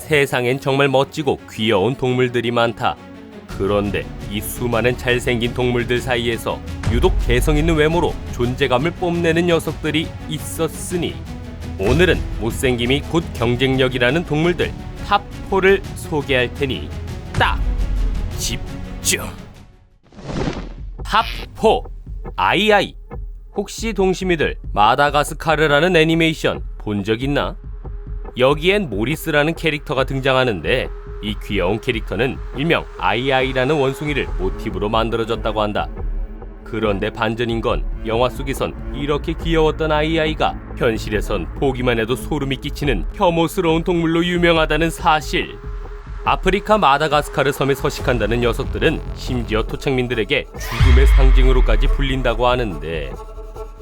세상엔 정말 멋지고 귀여운 동물들이 많다. 그런데 이 수많은 잘생긴 동물들 사이에서 유독 개성있는 외모로 존재감을 뽐내는 녀석들이 있었으니 오늘은 못생김이 곧 경쟁력이라는 동물들 탑4를 소개할 테니 딱 집중! 탑4 아이아이. 혹시 동심이들 마다가스카르라는 애니메이션 본 적 있나? 여기엔 모리스라는 캐릭터가 등장하는데 이 귀여운 캐릭터는 일명 아이아이라는 원숭이를 모티브로 만들어졌다고 한다. 그런데 반전인 건 영화 속에선 이렇게 귀여웠던 아이아이가 현실에선 보기만 해도 소름이 끼치는 혐오스러운 동물로 유명하다는 사실. 아프리카 마다가스카르 섬에 서식한다는 녀석들은 심지어 토착민들에게 죽음의 상징으로까지 불린다고 하는데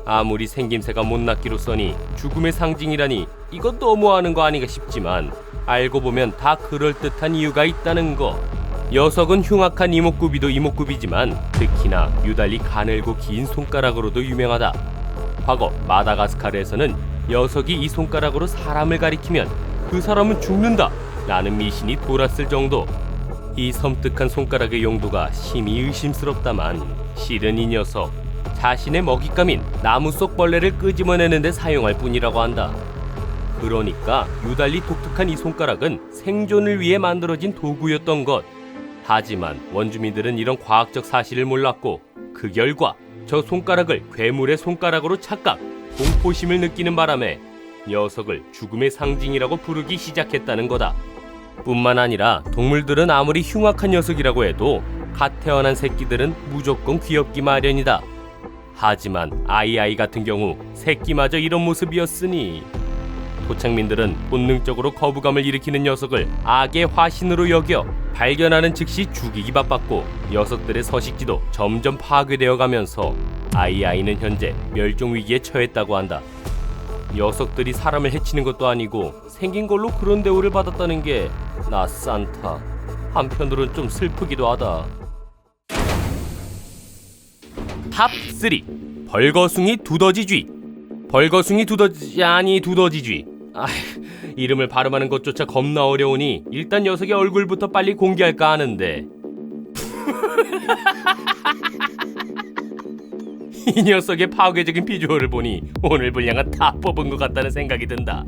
아무리 생김새가 못났기로써니 죽음의 상징이라니 이건 너무하는 거 아닌가 싶지만 알고 보면 다 그럴듯한 이유가 있다는 거. 녀석은 흉악한 이목구비도 이목구비지만 특히나 유달리 가늘고 긴 손가락으로도 유명하다. 과거 마다가스카르에서는 녀석이 이 손가락으로 사람을 가리키면 그 사람은 죽는다 라는 미신이 돌았을 정도. 이 섬뜩한 손가락의 용도가 심히 의심스럽다만 실은 이 녀석 자신의 먹잇감인 나무 속 벌레를 끄집어내는데 사용할 뿐이라고 한다. 그러니까 유달리 독특한 이 손가락은 생존을 위해 만들어진 도구였던 것. 하지만 원주민들은 이런 과학적 사실을 몰랐고 그 결과 저 손가락을 괴물의 손가락으로 착각, 공포심을 느끼는 바람에 녀석을 죽음의 상징이라고 부르기 시작했다는 거다. 뿐만 아니라 동물들은 아무리 흉악한 녀석이라고 해도 갓 태어난 새끼들은 무조건 귀엽기 마련이다. 하지만 아이아이 같은 경우 새끼마저 이런 모습이었으니 토착민들은 본능적으로 거부감을 일으키는 녀석을 악의 화신으로 여겨 발견하는 즉시 죽이기 바빴고 녀석들의 서식지도 점점 파괴되어 가면서 아이아이는 현재 멸종 위기에 처했다고 한다. 녀석들이 사람을 해치는 것도 아니고 생긴 걸로 그런 대우를 받았다는 게 나 산타 한편으론 좀 슬프기도 하다. 탑3 벌거숭이 두더지쥐. 벌거숭이 두더지쥐. 이름을 발음하는 것조차 겁나 어려우니 일단 녀석의 얼굴부터 빨리 공개할까 하는데 이 녀석의 파괴적인 비주얼을 보니 오늘 분량은 다 뽑은 것 같다는 생각이 든다.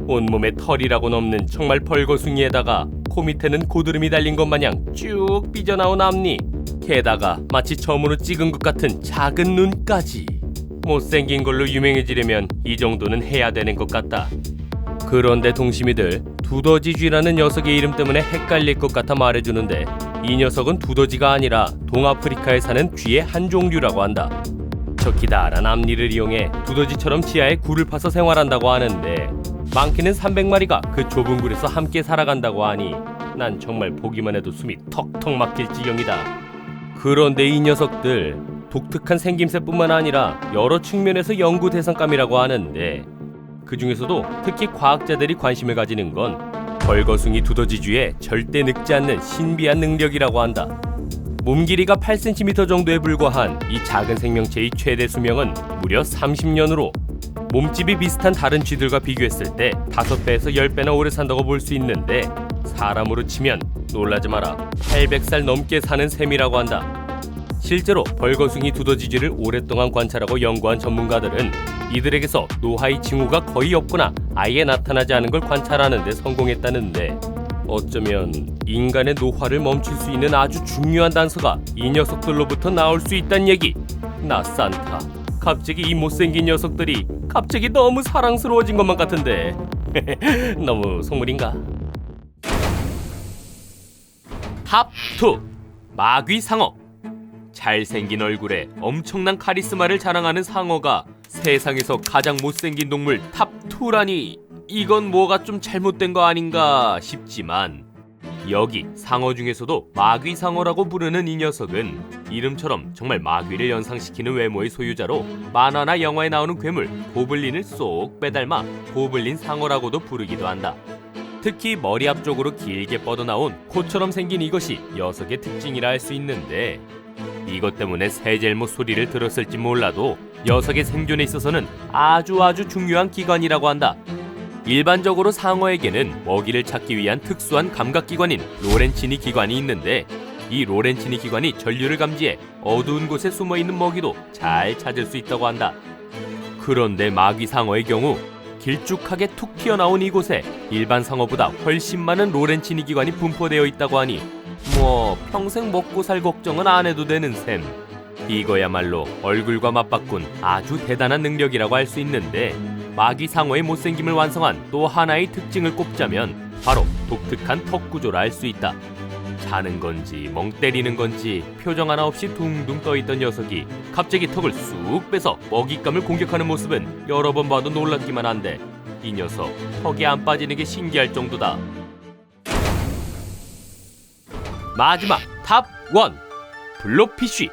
온몸에 털이라고는 없는 정말 벌거숭이에다가 코 밑에는 고드름이 달린 것 마냥 쭉 삐져나온 앞니, 게다가 마치 점으로 찍은 것 같은 작은 눈까지. 못생긴 걸로 유명해지려면 이 정도는 해야 되는 것 같다. 그런데 동심이들 두더지쥐라는 녀석의 이름 때문에 헷갈릴 것 같아 말해주는데 이 녀석은 두더지가 아니라 동아프리카에 사는 쥐의 한 종류라고 한다. 저 기다란 앞니를 이용해 두더지처럼 지하에 굴을 파서 생활한다고 하는데 많게는 300마리가 그 좁은 굴에서 함께 살아간다고 하니 난 정말 보기만 해도 숨이 턱턱 막힐 지경이다. 그런데 이 녀석들 독특한 생김새뿐만 아니라 여러 측면에서 연구 대상감이라고 하는데 그 중에서도 특히 과학자들이 관심을 가지는 건 벌거숭이 두더지쥐의 절대 늙지 않는 신비한 능력이라고 한다. 몸 길이가 8cm 정도에 불과한 이 작은 생명체의 최대 수명은 무려 30년으로 몸집이 비슷한 다른 쥐들과 비교했을 때 5배에서 10배나 오래 산다고 볼 수 있는데 사람으로 치면 놀라지 마라 800살 넘게 사는 셈이라고 한다. 실제로 벌거숭이 두더지쥐를 오랫동안 관찰하고 연구한 전문가들은 이들에게서 노화의 징후가 거의 없거나 아예 나타나지 않은 걸 관찰하는 데 성공했다는데 어쩌면 인간의 노화를 멈출 수 있는 아주 중요한 단서가 이 녀석들로부터 나올 수 있다는 얘기. 나 산타 갑자기 이 못생긴 녀석들이 갑자기 너무 사랑스러워진 것만 같은데 너무 속물인가? 탑2 마귀상어. 잘생긴 얼굴에 엄청난 카리스마를 자랑하는 상어가 세상에서 가장 못생긴 동물 탑2라니 이건 뭐가 좀 잘못된 거 아닌가 싶지만 여기 상어 중에서도 마귀상어라고 부르는 이 녀석은 이름처럼 정말 마귀를 연상시키는 외모의 소유자로 만화나 영화에 나오는 괴물 고블린을 쏙 빼닮아 고블린 상어라고도 부르기도 한다. 특히 머리 앞쪽으로 길게 뻗어나온 코처럼 생긴 이것이 녀석의 특징이라 할 수 있는데 이것 때문에 새젤못 소리를 들었을지 몰라도 녀석의 생존에 있어서는 아주 중요한 기관이라고 한다. 일반적으로 상어에게는 먹이를 찾기 위한 특수한 감각기관인 로렌치니 기관이 있는데 이 로렌치니 기관이 전류를 감지해 어두운 곳에 숨어있는 먹이도 잘 찾을 수 있다고 한다. 그런데 마귀 상어의 경우 길쭉하게 툭 튀어나온 이곳에 일반 상어보다 훨씬 많은 로렌치니 기관이 분포되어 있다고 하니 평생 먹고 살 걱정은 안 해도 되는 셈. 이거야말로 얼굴과 맞바꾼 아주 대단한 능력이라고 할 수 있는데 마귀 상어의 못생김을 완성한 또 하나의 특징을 꼽자면 바로 독특한 턱 구조라 할 수 있다. 자는 건지 멍 때리는 건지 표정 하나 없이 둥둥 떠있던 녀석이 갑자기 턱을 쑥 빼서 먹잇감을 공격하는 모습은 여러 번 봐도 놀랍기만 한데 이 녀석 턱이 안 빠지는 게 신기할 정도다. 마지막 탑 1! 블로피쉬.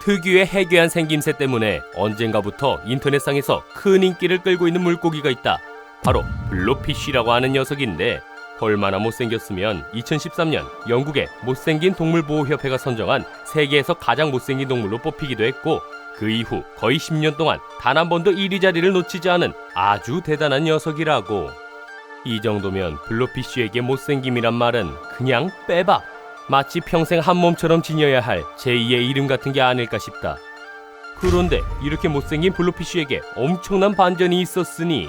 특유의 해괴한 생김새 때문에 언젠가부터 인터넷상에서 큰 인기를 끌고 있는 물고기가 있다. 바로 블로피쉬라고 하는 녀석인데 얼마나 못생겼으면 2013년 영국의 못생긴 동물보호협회가 선정한 세계에서 가장 못생긴 동물로 뽑히기도 했고 그 이후 거의 10년 동안 단 한 번도 1위 자리를 놓치지 않은 아주 대단한 녀석이라고. 이 정도면 블로피쉬에게 못생김이란 말은 그냥 빼박. 마치 평생 한 몸처럼 지녀야 할 제2의 이름 같은 게 아닐까 싶다. 그런데 이렇게 못생긴 블로피쉬에게 엄청난 반전이 있었으니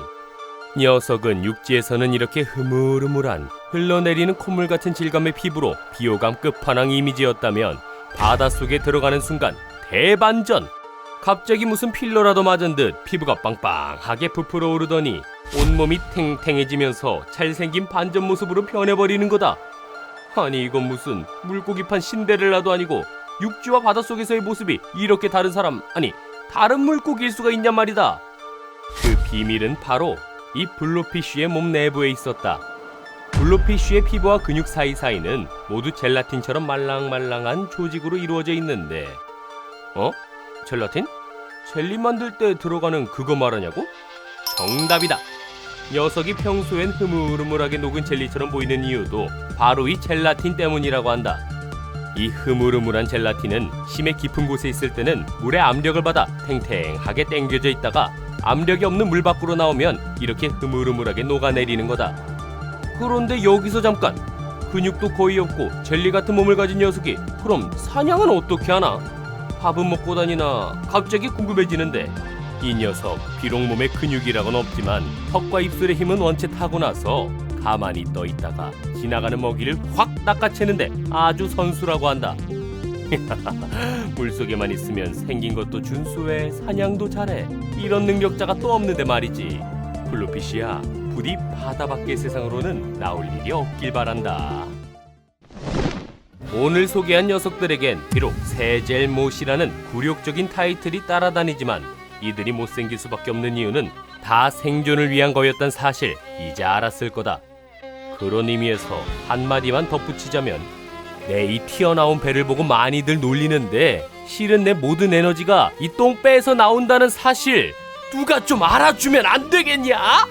녀석은 육지에서는 이렇게 흐물흐물한 흘러내리는 콧물 같은 질감의 피부로 비호감 끝판왕 이미지였다면 바닷속에 들어가는 순간 대반전! 갑자기 무슨 필러라도 맞은 듯 피부가 빵빵하게 부풀어 오르더니 온몸이 탱탱해지면서 잘생긴 반전 모습으로 변해버리는 거다. 아니 이건 무슨 물고기판 신데렐라도 아니고 육지와 바닷속에서의 모습이 이렇게 다른 사람, 아니 다른 물고기일 수가 있냔 말이다. 그 비밀은 바로 이 블로피쉬의 몸 내부에 있었다. 블로피쉬의 피부와 근육 사이사이는 모두 젤라틴처럼 말랑말랑한 조직으로 이루어져 있는데 젤라틴? 젤리 만들 때 들어가는 그거 말하냐고? 정답이다. 녀석이 평소엔 흐물흐물하게 녹은 젤리처럼 보이는 이유도 바로 이 젤라틴 때문이라고 한다. 이 흐물흐물한 젤라틴은 심해 깊은 곳에 있을 때는 물의 압력을 받아 탱탱하게 당겨져 있다가 압력이 없는 물 밖으로 나오면 이렇게 흐물흐물하게 녹아내리는 거다. 그런데 여기서 잠깐! 근육도 거의 없고 젤리 같은 몸을 가진 녀석이 그럼 사냥은 어떻게 하나? 밥은 먹고 다니나 갑자기 궁금해지는데 이 녀석 비록 몸에 근육이라고는 없지만 턱과 입술의 힘은 원체 타고나서 가만히 떠 있다가 지나가는 먹이를 확 낚아채는데 아주 선수라고 한다. 물속에만 있으면 생긴 것도 준수해 사냥도 잘해 이런 능력자가 또 없는데 말이지. 블루피쉬야 부디 바다 밖의 세상으로는 나올 일이 없길 바란다. 오늘 소개한 녀석들에겐 비록 세젤못이라는 굴욕적인 타이틀이 따라다니지만 이들이 못생길 수밖에 없는 이유는 다 생존을 위한 거였단 사실 이제 알았을 거다. 그런 의미에서 한마디만 덧붙이자면 내 이 튀어나온 배를 보고 많이들 놀리는데 실은 내 모든 에너지가 이 똥배에서 나온다는 사실 누가 좀 알아주면 안 되겠냐?